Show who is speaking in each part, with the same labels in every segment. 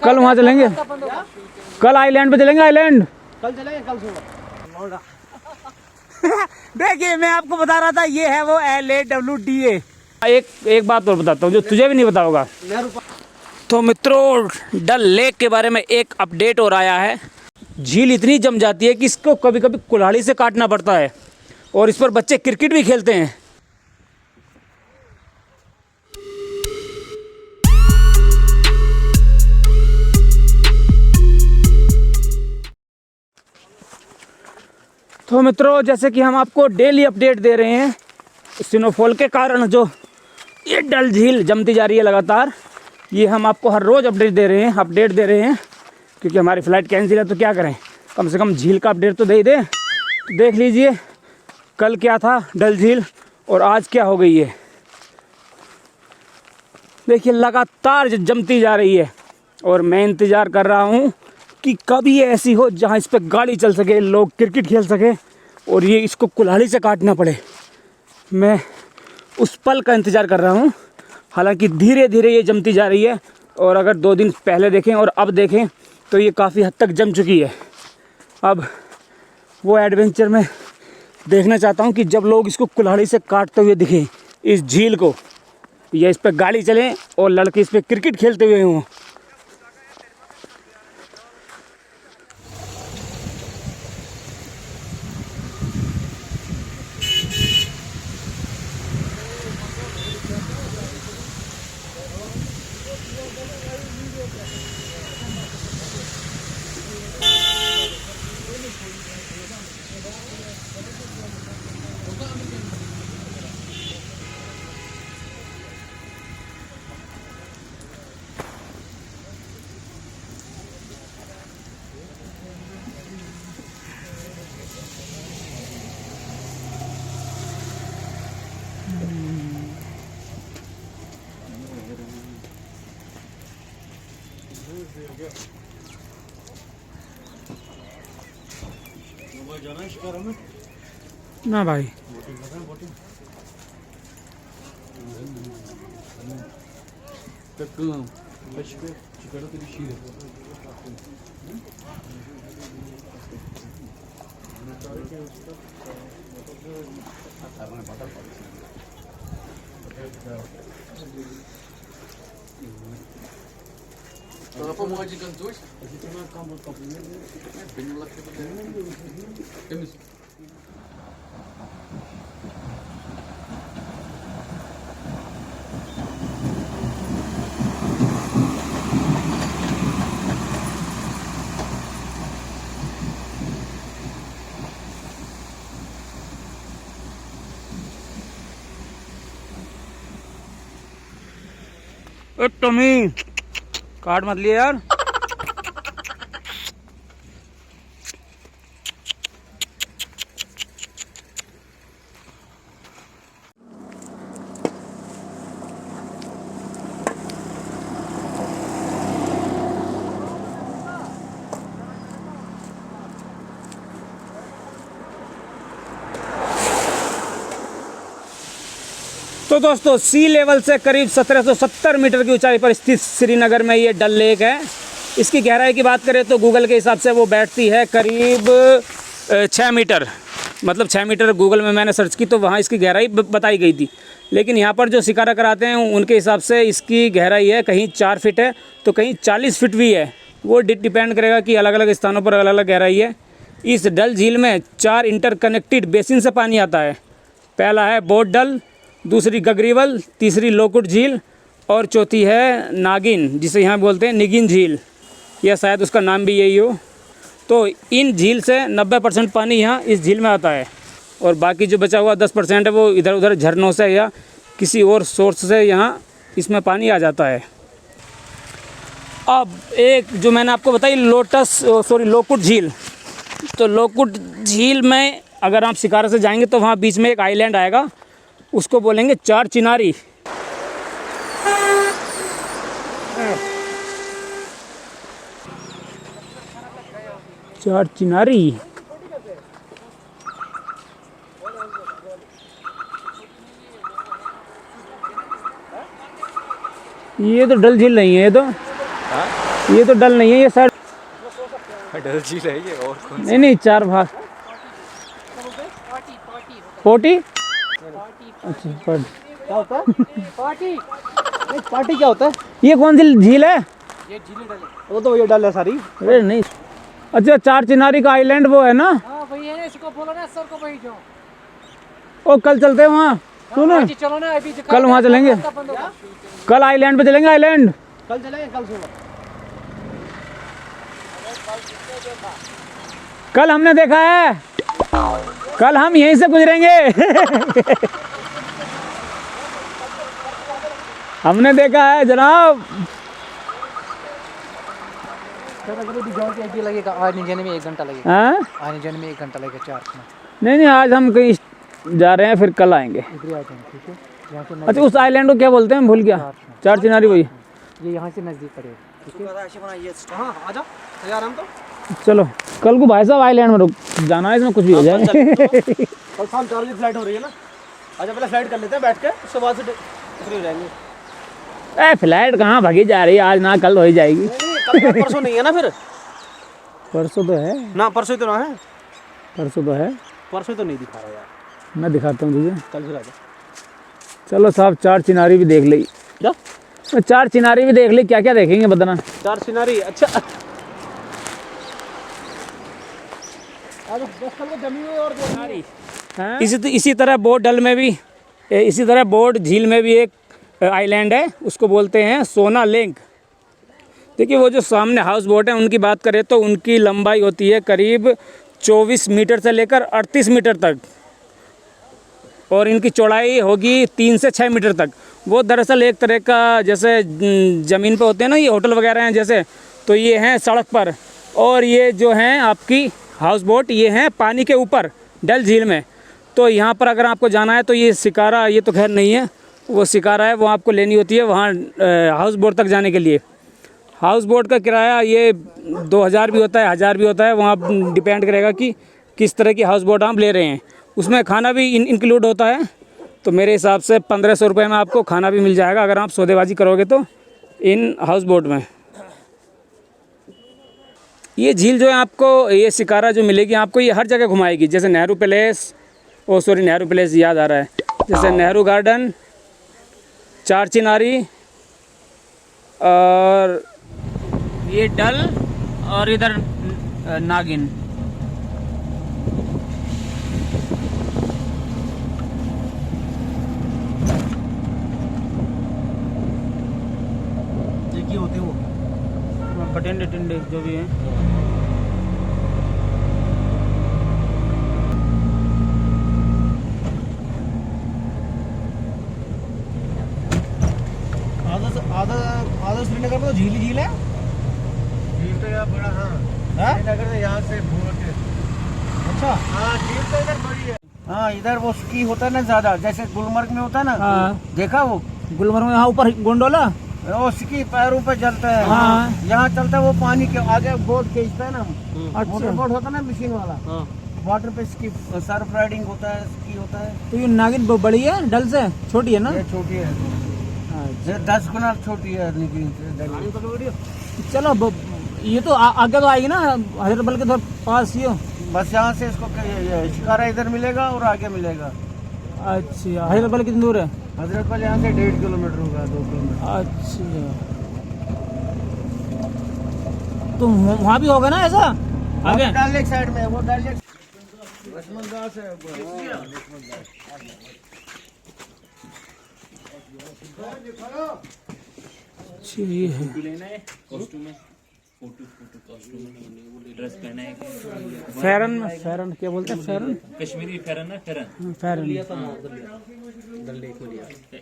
Speaker 1: कल वहाँ चलेंगे, कल आइलैंड पे चलेंगे, आइलैंड
Speaker 2: कल चलेंगे, कल सुबह।
Speaker 1: देखिए मैं आपको बता रहा था, ये है वो LAWDA। एक बात और बताता हूँ जो तुझे भी नहीं पता होगा। तो मित्रों, डल लेक के बारे में एक अपडेट और आया है। झील इतनी जम जाती है कि इसको कभी कभी कुल्हाड़ी से काटना पड़ता है और इस पर बच्चे क्रिकेट भी खेलते हैं। तो मित्रों, जैसे कि हम आपको डेली अपडेट दे रहे हैं, स्नोफॉल के कारण जो ये डल झील जमती जा रही है लगातार, ये हम आपको हर रोज़ अपडेट दे रहे हैं क्योंकि हमारी फ़्लाइट कैंसिल है। तो क्या करें, कम से कम झील का अपडेट तो दे ही दें। तो देख लीजिए कल क्या था डल झील और आज क्या हो गई है। देखिए लगातार जमती जा रही है और मैं इंतज़ार कर रहा हूँ कि कभी ऐसी हो जहाँ इस पर गाड़ी चल सके, लोग क्रिकेट खेल सके और ये इसको कुल्हाड़ी से काटना पड़े। मैं उस पल का इंतज़ार कर रहा हूँ। हालांकि धीरे धीरे ये जमती जा रही है और अगर 2 दिन पहले देखें और अब देखें तो ये काफ़ी हद तक जम चुकी है। अब वो एडवेंचर में देखना चाहता हूँ कि जब लोग इसको कुल्हाड़ी से काटते हुए दिखें, इस झील को, या इस पर गाड़ी चलें और लड़के इस पर क्रिकेट खेलते हुए हों। ना भाई,
Speaker 3: Apa mau ngajikan tuh? Kamu bingung lagi tuh.
Speaker 1: Tommy काट मत लिए यार। तो दोस्तों, सी लेवल से करीब 1770 मीटर की ऊंचाई पर स्थित श्रीनगर में ये डल लेक है। इसकी गहराई की बात करें तो गूगल के हिसाब से वो बैठती है करीब 6 मीटर। मतलब 6 मीटर गूगल में मैंने सर्च की तो वहाँ इसकी गहराई बताई गई थी। लेकिन यहाँ पर जो शिकारा कराते हैं उनके हिसाब से इसकी गहराई है कहीं 4 फीट है तो कहीं 40 फीट भी है। वो डिपेंड करेगा कि अलग अलग स्थानों पर अलग अलग गहराई है। इस डल झील में 4 इंटरकनेक्टेड बेसिन से पानी आता है। पहला है बोट डल, दूसरी गगरीवल, तीसरी लोकुट झील और चौथी है नागिन, जिसे यहाँ बोलते हैं निगिन झील, या शायद उसका नाम भी यही हो। तो इन झील से 90% पानी यहाँ इस झील में आता है और बाकी जो बचा हुआ 10% है वो इधर उधर झरनों से या किसी और सोर्स से यहाँ इसमें पानी आ जाता है। अब एक जो मैंने आपको बताई लोकुट झील, तो लोकुट झील में अगर आप शिकारा से जाएंगे तो वहाँ बीच में एक आइलैंड आएगा, उसको बोलेंगे 4 चिनारी। चार चिनारी, ये तो डल झील नहीं है, ये ये तो डल नहीं है, ये साइड
Speaker 4: डल झील है ये और कौन
Speaker 1: नहीं नहीं 4 भाग। 40 अच्छा पर
Speaker 2: क्या होता है? पार्टी नहीं, पार्टी क्या होता है?
Speaker 1: ये कौन सी झील है?
Speaker 2: ये झीलें डल है। वो तो ये डल है सारी।
Speaker 1: अरे नहीं, अच्छा 4 चिनारी का आइलैंड वो है ना?
Speaker 2: हाँ वही है, इसको बोलो ना सर को वही जो।
Speaker 1: ओ कल चलते हैं वहाँ, सुनो
Speaker 2: चलो ना अभी
Speaker 1: कल वहाँ चलेंगे, कल आइलैंड पे चलेंगे, आइलैंड
Speaker 2: कल चलेंगे, कल सुबह।
Speaker 1: कल हमने देखा है, कल हम यहीं से गुजरेंगे हमने देखा है जनाब।
Speaker 2: लगेगा आने जाने में 1 घंटा लगेगा।
Speaker 1: हाँ
Speaker 2: आने जाने में 1 घंटा लगेगा, 4
Speaker 1: नहीं नहीं, आज हम कहीं जा रहे हैं, फिर कल आएंगे।
Speaker 2: इधर आ जाएंगे, ठीक है। यहाँ से
Speaker 1: अच्छा उस आइलैंड को क्या बोलते हैं, भूल गया। 4 चिनारी वही।
Speaker 2: ये यहाँ से नजदीक पड़ेगा, ठीक है। हाँ आ जाओ तैयार हम तो।
Speaker 1: चलो कल को भाई साहब आइलैंड में रुक जाना है, इसमें कुछ भी हो जाए
Speaker 2: कल शाम 4 बजे फ्लाइट हो रही है ना। अच्छा पहले फ्लाइट कर लेते हैं बैठ के, उसके बाद से फ्री हो जाएंगे।
Speaker 1: ए फ्लाइट कहाँ भागी जा रही है, आज ना कल हो ही जाएगी।
Speaker 2: कल परसों नहीं है ना, फिर
Speaker 1: परसों तो है
Speaker 2: ना, परसों तो ना है,
Speaker 1: परसों तो है,
Speaker 2: परसों तो नहीं दिखा रहा यार।
Speaker 1: मैं दिखाता हूँ तुझे।
Speaker 2: कल फिर आ जाओ।
Speaker 1: चलो साहब 4 चिनारी भी देख ली,
Speaker 2: क्या
Speaker 1: 4 चिनारी भी देख ली, क्या क्या देखेंगे बताना।
Speaker 2: 4 सिनारी, अच्छा आज 10 साल को जमी हुई और
Speaker 1: इसी तरह बोट डल में भी, इसी तरह बोट झील में भी एक आइलैंड है, उसको बोलते हैं सोना लेक। देखिए वो जो सामने हाउस बोट है उनकी बात करें तो उनकी लंबाई होती है करीब 24 मीटर से लेकर 38 मीटर तक, और इनकी चौड़ाई होगी 3 से 6 मीटर तक। वो दरअसल एक तरह का जैसे ज़मीन पे होते हैं ना ये होटल वगैरह हैं जैसे, तो ये हैं सड़क पर, और ये जो हैं आपकी हाउस बोट ये हैं पानी के ऊपर डल झील में। तो यहाँ पर अगर आपको जाना है तो ये शिकारा, ये तो खैर नहीं है, वो शिकारा है, वो आपको लेनी होती है वहाँ हाउस बोट तक जाने के लिए। हाउस बोट का किराया ये 2000 भी होता है, 1000 भी होता है, वहाँ डिपेंड करेगा कि किस तरह की हाउस बोट आप ले रहे हैं। उसमें खाना भी इंक्लूड होता है, तो मेरे हिसाब से 1500 रुपये में आपको खाना भी मिल जाएगा अगर आप सौदेबाजी करोगे तो इन हाउस बोट में। ये झील जो है आपको, ये शिकारा जो मिलेगी आपको, ये हर जगह घुमाएगी, जैसे नेहरू पैलेस, नेहरू पैलेस याद आ रहा है, जैसे नेहरू गार्डन, 4 चिनारी, और ये डल, और इधर नागिन।
Speaker 2: देखिए होते वो
Speaker 1: बटेंडे टिंडे जो भी हैं।
Speaker 2: आधा श्रीनगर में तो झील ही झील है।
Speaker 4: झील तो यार बड़ा, हाँ
Speaker 2: हाँ?
Speaker 4: श्रीनगर से यहाँ से घूम के।
Speaker 2: अच्छा
Speaker 4: हाँ झील तो इधर बड़ी है।
Speaker 2: हाँ इधर वो स्की होता है ना ज्यादा, जैसे गुलमर्ग में होता है ना।
Speaker 1: हाँ।
Speaker 2: देखा वो
Speaker 1: गुलमर्ग में, हाँ ऊपर गोंडोला,
Speaker 2: वो स्की पैरों पे चलता है।
Speaker 1: हाँ।
Speaker 2: यहाँ चलता है वो पानी के आगे, बोट खींचता है ना,
Speaker 1: अच्छा।
Speaker 2: मोटर बोट होता है ना मशीन वाला।
Speaker 4: हाँ
Speaker 2: वाटर पे स्की, सर्फ राइडिंग होता है, स्की होता है।
Speaker 1: तो ये नागिन बड़ी है डल से, छोटी है ना?
Speaker 2: ये छोटी है, ये 10 गुना छोटी है लेकिन।
Speaker 1: चलो ये तो आगे तो आएगी ना, हजरतबल के थोड़ा पास ही हो।
Speaker 2: बस यहाँ से इसको ये शिकारा इधर मिलेगा और आगे मिलेगा।
Speaker 1: अच्छा हजरतबल कितनी दूर है?
Speaker 2: हजरतबल यहाँ से 1.5 किलोमीटर होगा, 2 किलोमीटर।
Speaker 1: अच्छा तो वहाँ भी होगा ना ऐसा आगे?
Speaker 2: डल लेक साइड में, वो डल लेक
Speaker 1: अच्छा ये है फेरन, फेरन क्या बोलते हैं, फेरन
Speaker 5: कश्मीरी फेरन है, फेरन
Speaker 1: फेरन।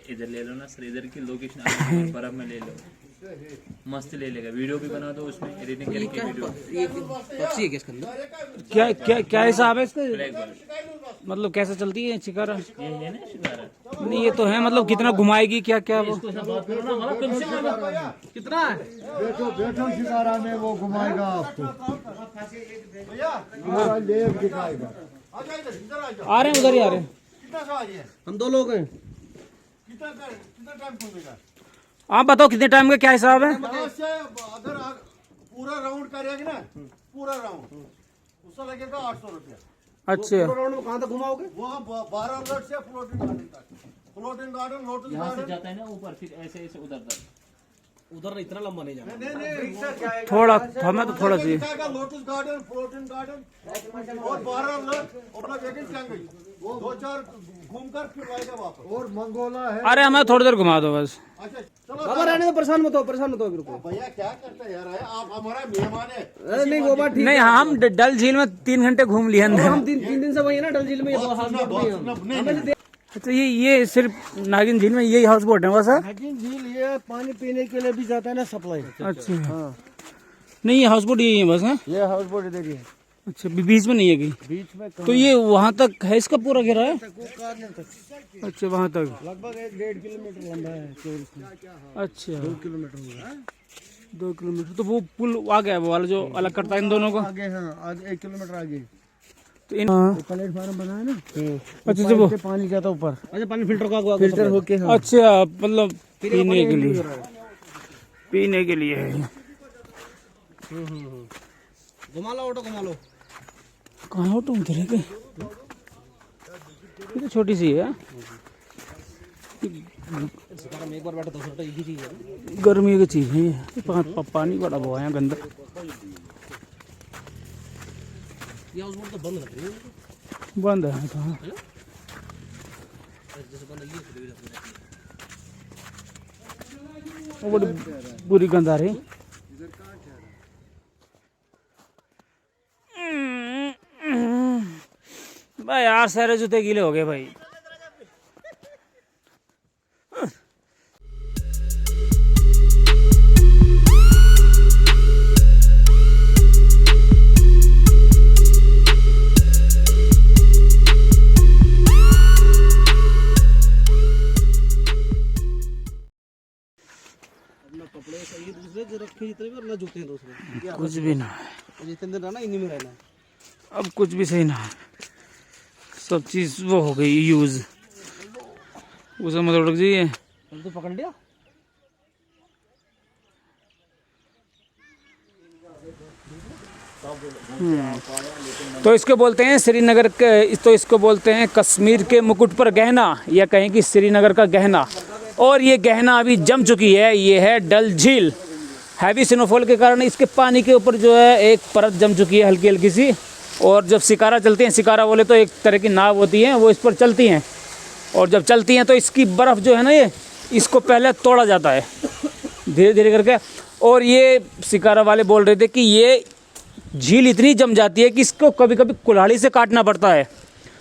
Speaker 5: इधर ले लो ना सर, इधर की लोकेशन बर्फ में ले लो, मस्त ले लेगा, वीडियो भी बना दो उसमें एडिटिंग करके वीडियो।
Speaker 1: क्या क्या क्या हिसाब है इसका,
Speaker 5: ब्लैक बॉल
Speaker 1: मतलब कैसे चलती है शिकारा?
Speaker 5: ये है ना शिकारा,
Speaker 1: नहीं ये तो है, मतलब कितना घुमाएगी, क्या क्या वो?
Speaker 2: कितना है?
Speaker 4: बैठो बैठो शिकारा में, वो घुमाएगा आपको, पूरा लेक दिखाएगा।
Speaker 1: आ रहे हैं उधर ही आ रहे हैं।
Speaker 2: हम 2 लोग हैं।
Speaker 1: आप बताओ कितने टाइम का क्या हिसाब है?
Speaker 4: पूरा राउंड करेगी ना, पूरा राउंड उसका लगेगा 800 रुपया।
Speaker 1: अच्छा
Speaker 2: राउंड में कहाँ तक घुमाओगे?
Speaker 4: वहाँ 12 रोड से फ्लोटिंग गार्डन तक, फ्लोटिंग गार्डन, लोटस
Speaker 5: यहाँ से
Speaker 4: गार्डन।
Speaker 5: जाता है ना ऊपर, फिर ऐसे ऐसे उधर तक।
Speaker 2: उधर इतना लंबा नहीं जाना।
Speaker 4: नहीं
Speaker 1: थोड़ा हमें तो थोड़ा सी
Speaker 4: लोटस गार्डन, फ्लोटिंग गार्डन और 12 लोग अपना वेकेंट जाएंगे, 2-4 घूमकर फिर आएगा वापस। और मंगोला है।
Speaker 1: अरे हमें थोड़ी देर घुमा दो बस।
Speaker 4: अच्छा चलो
Speaker 2: बाबा रहने दो, परेशान मत हो, परेशान मत हो बिल्कुल।
Speaker 4: भैया क्या करते हैं यार, आप हमारा मेहमान है।
Speaker 2: अरे नहीं वो बात ठीक
Speaker 1: नहीं हम डल झील में 3 घंटे घूम लिए
Speaker 2: है।
Speaker 1: अंदर।
Speaker 2: हम 3 दिन से वही है ना डल झील में, ये हाउस बोट में हम।
Speaker 1: तो ये सिर्फ नागिन झील में यही हाउस बोट है बस?
Speaker 4: नागिन झील ये पानी पीने के लिए भी जाता है ना, सप्लाई।
Speaker 1: अच्छा हाँ। नहीं ये हाउस बोट यही है बस? है
Speaker 4: ये हाउस बोट इधर ही है,
Speaker 1: अच्छा बीच में नहीं है कहीं?
Speaker 4: बीच में
Speaker 1: तो ये वहाँ तक है इसका पूरा घेरा है? अच्छा वहाँ तक
Speaker 4: लगभग 1-1.5 किलोमीटर लंबा है।
Speaker 1: अच्छा
Speaker 4: 2 किलोमीटर हुआ
Speaker 1: 2 किलोमीटर। तो वो पुल आ गया वो वाला जो अलग करता है इन दोनों को?
Speaker 4: आगे। हाँ आगे 1 किलोमीटर आगे
Speaker 1: तो इन
Speaker 4: प्लेटफार्म बना है ना।
Speaker 1: अच्छा जब वो
Speaker 4: पानी जाता ऊपर,
Speaker 2: अच्छा पानी फिल्टर का
Speaker 4: फिल्टर होके। हाँ
Speaker 1: अच्छा मतलब पीने के लिए, पीने के लिए है।
Speaker 2: घुमा लो ऑटो, घुमा लो।
Speaker 1: कहाँ ऑटो उधर है क्या? ये तो छोटी सी है।
Speaker 2: हम एक बार बैठे 200 रुपये की चीज है।
Speaker 1: गर्मी की चीज है ये। पानी बड़ा हुआ है गंदा।
Speaker 2: ये हाउस बोट तो बंद लग रही है।
Speaker 1: बंद है तो हाँ। वो बड़ी बुरी गंद आ रही। भाई यार सारे जूते गीले हो गए भाई।
Speaker 2: कपड़े सही दूसरे जो रखे जितने भी, और ना जूते हैं दूसरे।
Speaker 1: कुछ भी ना है
Speaker 2: जितने दिन रहना इन्हीं में रहना है।
Speaker 1: अब, कुछ भी सही ना है। सब चीज वो हो गई यूज। उसे मतलब रख जाइए।
Speaker 2: तो पकड़ लिया।
Speaker 1: तो इसको बोलते हैं श्रीनगर के, तो इसको बोलते हैं कश्मीर के मुकुट पर गहना, या कहें कि श्रीनगर का गहना। और ये गहना अभी जम चुकी है। ये है डल झील। हैवी स्नोफॉल के कारण इसके पानी के ऊपर जो है एक परत जम चुकी है हल्की हल्की सी। और जब शिकारा चलती हैं, शिकारा बोले तो एक तरह की नाव होती हैं, वो इस पर चलती हैं। और जब चलती हैं तो इसकी बर्फ़ जो है ना, ये इसको पहले तोड़ा जाता है धीरे धीरे करके। और ये शिकारा वाले बोल रहे थे कि ये झील इतनी जम जाती है कि इसको कभी कभी कुल्हाड़ी से काटना पड़ता है।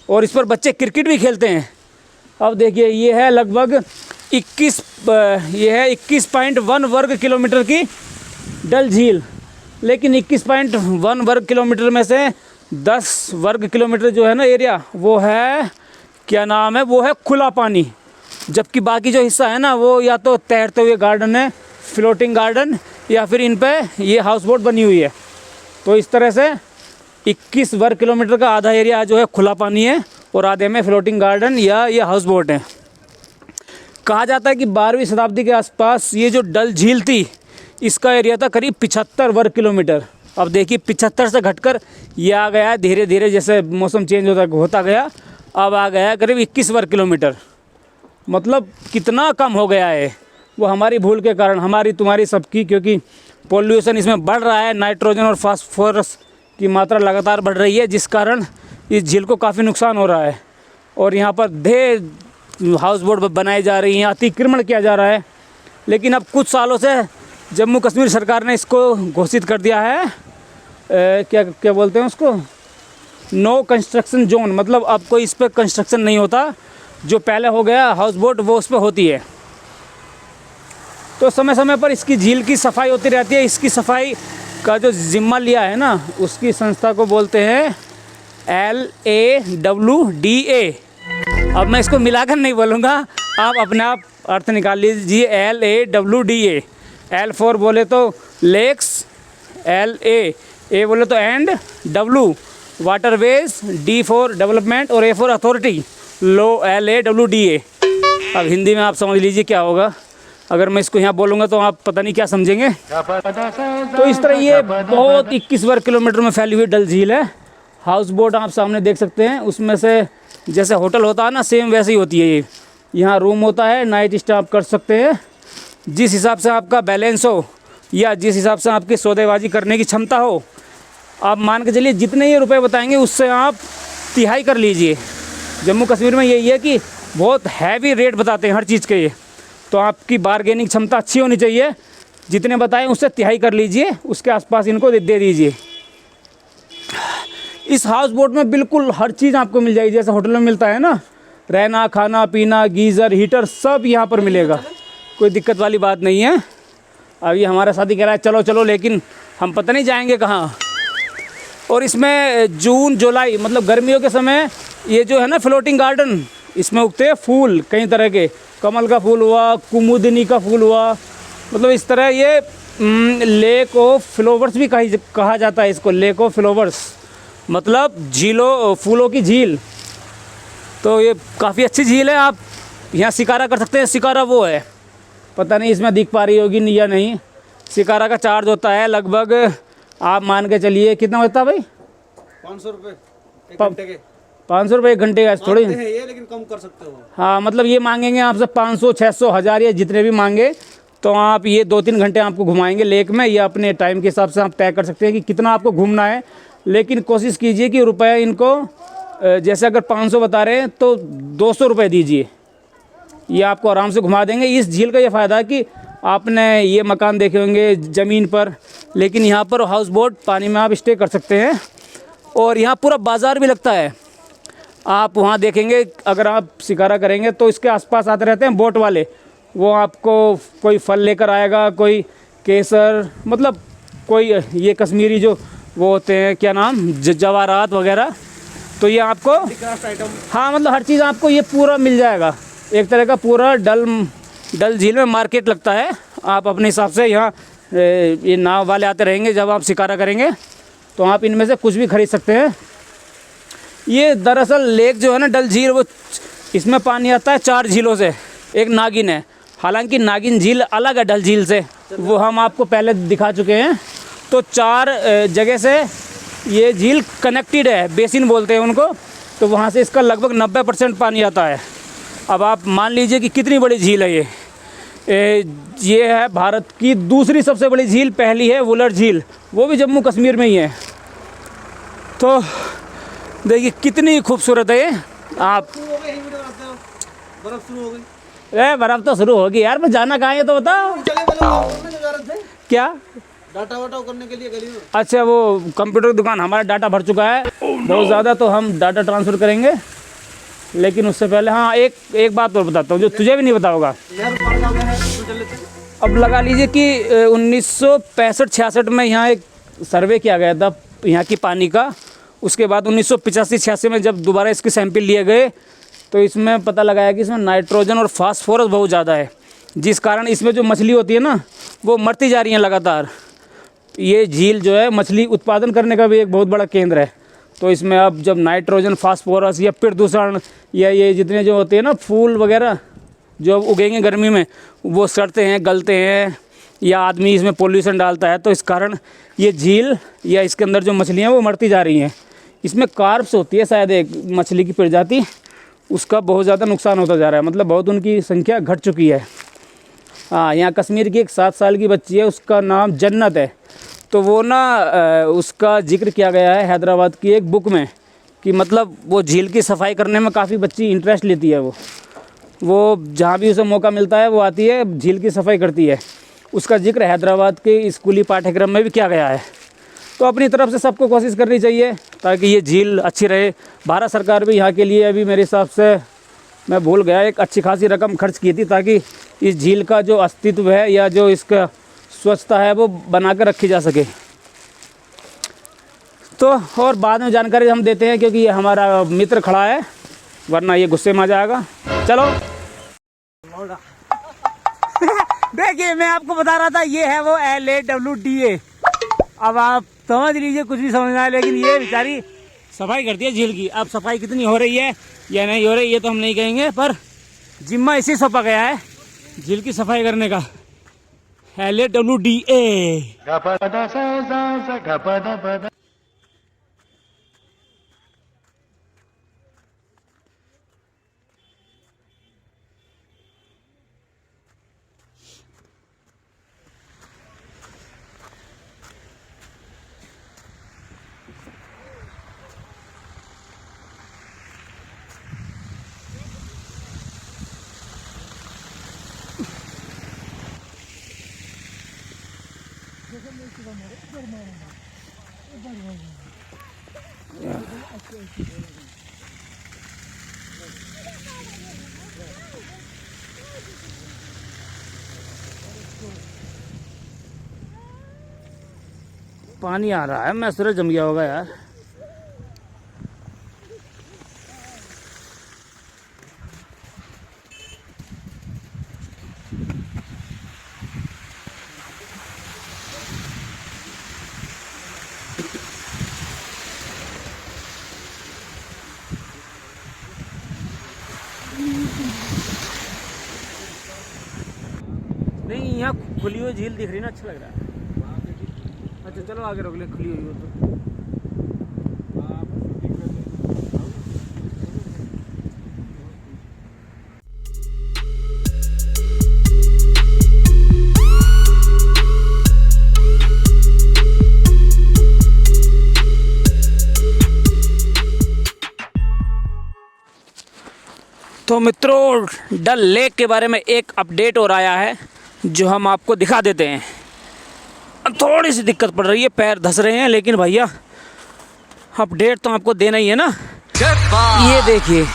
Speaker 1: और इस पर बच्चे क्रिकेट भी खेलते हैं। अब देखिए ये है लगभग 21.1 वर्ग किलोमीटर की डल झील। लेकिन 21.1 वर्ग किलोमीटर में से 10 वर्ग किलोमीटर जो है ना एरिया, वो है क्या नाम है, वो है खुला पानी। जबकि बाकी जो हिस्सा है ना, वो या तो तैरते हुए गार्डन है, फ्लोटिंग गार्डन, या फिर इन पे ये हाउस बोट बनी हुई है। तो इस तरह से 21 वर्ग किलोमीटर का आधा एरिया जो है खुला पानी है, और आधे में फ्लोटिंग गार्डन या ये हाउस बोट है। कहा जाता है कि 12वीं शताब्दी के आसपास ये जो डल झील थी, इसका एरिया था करीब 75 वर्ग किलोमीटर। अब देखिए 75 से घटकर ये आ गया है धीरे धीरे, जैसे मौसम चेंज होता गया, अब आ गया है करीब 21 वर्ग किलोमीटर। मतलब कितना कम हो गया है। वो हमारी भूल के कारण, हमारी तुम्हारी सबकी, क्योंकि पॉल्यूशन इसमें बढ़ रहा है। नाइट्रोजन और फास्फोरस की मात्रा लगातार बढ़ रही है, जिस कारण इस झील को काफ़ी नुकसान हो रहा है। और यहाँ पर ढेर हाउस बोट बनाई जा रही हैं, अतिक्रमण किया जा रहा है। लेकिन अब कुछ सालों से जम्मू कश्मीर सरकार ने इसको घोषित कर दिया है, क्या बोलते हैं उसको, नो कंस्ट्रक्शन जोन। मतलब अब कोई इस पर कंस्ट्रक्शन नहीं होता। जो पहले हो गया हाउस बोट, वो उस पर होती है। तो समय समय पर इसकी झील की सफाई होती रहती है। इसकी सफाई का जो जिम्मा लिया है ना, उसकी संस्था को बोलते हैं LAWDA। अब मैं इसको मिलाकर नहीं बोलूँगा, आप अपने आप अर्थ निकाल लीजिए। LAWDA, L फॉर बोले तो लेक्स, LA बोले तो and, W waterways, D for development और A फॉर अथॉरिटी, LAWDA। अब हिंदी में आप समझ लीजिए क्या होगा। अगर मैं इसको यहाँ बोलूँगा तो आप पता नहीं क्या समझेंगे। तो इस तरह ये बहुत 21 वर्ग किलोमीटर में फैली हुई डल झील है। हाउस बोट आप सामने देख सकते हैं, उसमें से जैसे होटल होता है ना, सेम वैसे ही होती है ये। यहाँ रूम होता है, नाइट स्टे आप कर सकते हैं। जिस हिसाब से आपका बैलेंस हो या जिस हिसाब से आपकी सौदेबाजी करने की क्षमता हो, आप मान के चलिए जितने ये रुपए बताएंगे उससे आप तिहाई कर लीजिए। जम्मू कश्मीर में यही है कि बहुत हैवी रेट बताते हैं हर चीज़ के ये, तो आपकी बारगेनिंग क्षमता अच्छी होनी चाहिए। जितने बताएं उससे तिहाई कर लीजिए, उसके आसपास इनको दे दीजिए। इस हाउस बोट में बिल्कुल हर चीज़ आपको मिल जाएगी, जैसे होटल में मिलता है ना, रहना, खाना पीना, गीज़र, हीटर सब यहाँ पर मिलेगा। कोई दिक्कत वाली बात नहीं है। अब ये हमारा साथी कह रहा है चलो चलो, लेकिन हम पता नहीं जाएंगे कहाँ। और इसमें जून जुलाई मतलब गर्मियों के समय ये जो है ना फ्लोटिंग गार्डन, इसमें उगते हैं फूल कई तरह के। कमल का फूल हुआ, कुमुदिनी का फूल हुआ, मतलब इस तरह ये लेक ऑफ फ्लावर्स भी कहा जाता है इसको, लेक ऑफ फ्लावर्स मतलब झीलों फूलों की झील। तो ये काफ़ी अच्छी झील है। आप यहाँ शिकारा कर सकते हैं। शिकारा वो है, पता नहीं इसमें दिख पा रही होगी या नहीं। शिकारा का चार्ज होता है लगभग, आप मान के चलिए कितना होता है भाई?
Speaker 2: 500 रुपये एक घंटे के।
Speaker 1: 500 रुपये एक घंटे का थोड़ी
Speaker 2: है ये, लेकिन कम कर सकते हो।
Speaker 1: हाँ, मतलब ये मांगेंगे आपसे 500, 600, 1000 या जितने भी मांगे, तो आप ये 2-3 घंटे आपको घुमाएंगे लेक में। या अपने टाइम के हिसाब से आप तय कर सकते हैं कि कितना आपको घूमना है। लेकिन कोशिश कीजिए कि रुपए इनको जैसे अगर 500 बता रहे हैं तो 200 रुपये दीजिए, ये आपको आराम से घुमा देंगे। इस झील का ये फ़ायदा है कि आपने ये मकान देखे होंगे ज़मीन पर, लेकिन यहाँ पर हाउस बोट पानी में आप स्टे कर सकते हैं। और यहाँ पूरा बाज़ार भी लगता है। आप वहाँ देखेंगे, अगर आप शिकारा करेंगे तो इसके आसपास आते रहते हैं बोट वाले, वो आपको कोई फल लेकर आएगा, कोई केसर, मतलब कोई ये कश्मीरी जो वो होते हैं क्या नाम, जवाहरात वगैरह, तो ये आपको हाँ मतलब हर चीज़ आपको ये पूरा मिल जाएगा। एक तरह का पूरा डल झील में मार्केट लगता है। आप अपने हिसाब से यहाँ ये नाव वाले आते रहेंगे, जब आप शिकारा करेंगे तो आप इनमें से कुछ भी खरीद सकते हैं। ये दरअसल लेक जो है ना डल झील, वो इसमें पानी आता है 4 झीलों से। एक नागिन है, हालांकि नागिन झील अलग है डल झील से, वो हम आपको पहले दिखा चुके हैं। तो 4 जगह से ये झील कनेक्टेड है, बेसिन बोलते हैं उनको। तो वहाँ से इसका लगभग 90% पानी आता है। अब आप मान लीजिए कि कितनी बड़ी झील है ये है भारत की दूसरी सबसे बड़ी झील। पहली है वुलर झील, वो भी जम्मू कश्मीर में ही है। तो देखिए कितनी खूबसूरत है ये। आप
Speaker 2: बर्फ शुरू हो गई।
Speaker 1: बर्फ तो शुरू होगी यार, मैं जाना कहाँ है तो बताओ। क्या
Speaker 2: डाटा वाटा करने के लिए गली में?
Speaker 1: अच्छा, वो कंप्यूटर की दुकान, हमारा डाटा भर चुका है बहुत ज़्यादा, तो हम डाटा ट्रांसफ़र करेंगे। लेकिन उससे पहले हाँ एक बात और बताता हूँ जो तुझे भी नहीं पता होगा। अब लगा लीजिए कि 1965-66 में यहाँ एक सर्वे किया गया था यहाँ की पानी का। उसके बाद 1985-86 में जब दोबारा इसके सैंपल लिए गए तो इसमें पता लगाया कि इसमें नाइट्रोजन और फास्फोरस बहुत ज़्यादा है, जिस कारण इसमें जो मछली होती है ना वो मरती जा रही हैं लगातार। ये झील जो है मछली उत्पादन करने का भी एक बहुत बड़ा केंद्र है। तो इसमें अब जब नाइट्रोजन, फास्फोरस या प्रदूषण या ये जितने जो होते हैं ना फूल वगैरह जो उगेंगे गर्मी में, वो सड़ते हैं, गलते हैं, या आदमी इसमें पोल्यूशन डालता है, तो इस कारण ये झील या इसके अंदर जो मछलियाँ वो मरती जा रही हैं। इसमें कार्प्स होती है शायद एक मछली की प्रजाति, उसका बहुत ज़्यादा नुकसान होता जा रहा है, मतलब बहुत उनकी संख्या घट चुकी है। हाँ, यहाँ कश्मीर की एक 7 साल की बच्ची है, उसका नाम जन्नत है। तो वो ना उसका जिक्र किया गया है हैदराबाद की एक बुक में कि मतलब वो झील की सफाई करने में काफ़ी बच्ची इंटरेस्ट लेती है। वो जहाँ भी उसे मौका मिलता है वो आती है, झील की सफाई करती है। उसका जिक्र हैदराबाद के स्कूली पाठ्यक्रम में भी किया गया है। तो अपनी तरफ से सबको कोशिश करनी चाहिए ताकि ये झील अच्छी रहे। भारत सरकार भी यहाँ के लिए अभी मेरे हिसाब से, मैं भूल गया, एक अच्छी खासी रकम खर्च की थी ताकि इस झील का जो अस्तित्व है या जो इसका स्वच्छता है वो बना कर रखी जा सके। तो और बाद में जानकारी हम देते हैं क्योंकि ये हमारा मित्र खड़ा है, वरना ये गुस्से में आ जाएगा। चलो देखिए, मैं आपको बता रहा था ये है वो LAWDA। अब आप समझ लीजिए, कुछ भी समझ में आए, लेकिन ये बेचारी सफाई करती है झील की। अब सफाई कितनी हो रही है या नहीं हो रही ये तो हम नहीं कहेंगे, पर जिम्मा इसी सौंपा गया है झील की सफाई करने का LAWDA। पानी आ रहा है, मैं सूरज जम गया होगा यार। नहीं, यहाँ खुली हुई झील दिख रही ना, अच्छा लग रहा है। अच्छा चलो आगे रोक ले, खुली हुई हो तो। तो मित्रों, डल लेक के बारे में एक अपडेट और आया है जो हम आपको दिखा देते हैं। थोड़ी सी दिक्कत पड़ रही है, पैर धस रहे हैं, लेकिन भैया अपडेट तो आपको देना ही है ना। ये देखिए,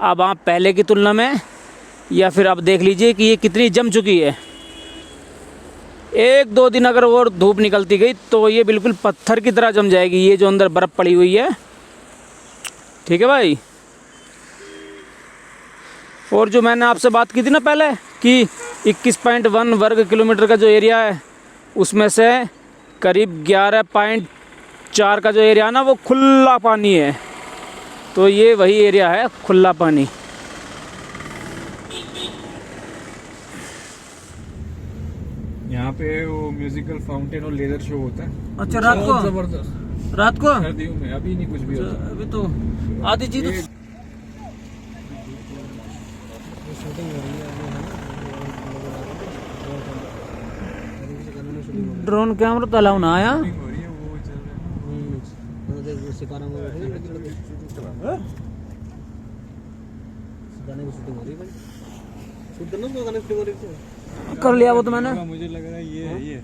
Speaker 1: अब आप पहले की तुलना में या फिर आप देख लीजिए कि ये कितनी जम चुकी है। 1-2 दिन अगर और धूप निकलती गई तो ये बिल्कुल पत्थर की तरह जम जाएगी, ये जो अंदर बर्फ़ पड़ी हुई है। ठीक है भाई। और जो मैंने आपसे बात की थी ना पहले कि 21.1 वर्ग किलोमीटर का जो एरिया है, उसमें से करीब 11.4 का जो एरिया है ना, वो खुला पानी है। तो ये वही एरिया है, खुला पानी।
Speaker 6: यहाँ पे वो म्यूजिकल फाउंटेन और लेजर शो होता है।
Speaker 1: अच्छा, रात को?
Speaker 6: जबरदस्त।
Speaker 1: रात को?
Speaker 6: सर्दियों में अभी नहीं कुछ भी होता।
Speaker 1: अभी तो आधी चीज। ड्रोन कैमरा तो अलाउ ना आया।
Speaker 6: हो रही है, वो चल रहा है।
Speaker 1: कर लिया वो तो मैंने।
Speaker 6: मुझे लग रहा है ये है ये।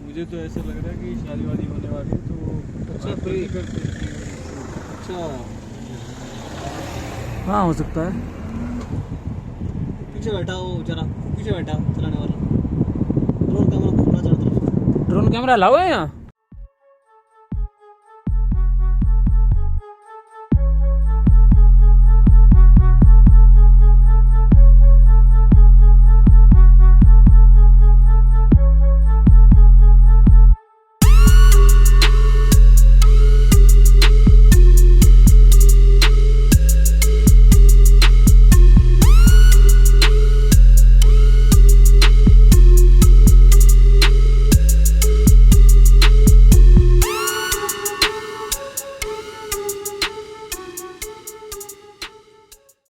Speaker 6: मुझे तो ऐसा लग रहा है कि शादी वादी होने वाली है तो अच्छा
Speaker 2: अच्छा,
Speaker 1: हाँ हो सकता है।
Speaker 2: पीछे बैठा वो जरा, पीछे बैठा चलाने वाला। ड्रोन कैमरा घूम रहा चारों तरफ।
Speaker 1: ड्रोन कैमरा अलाउ है यहाँ?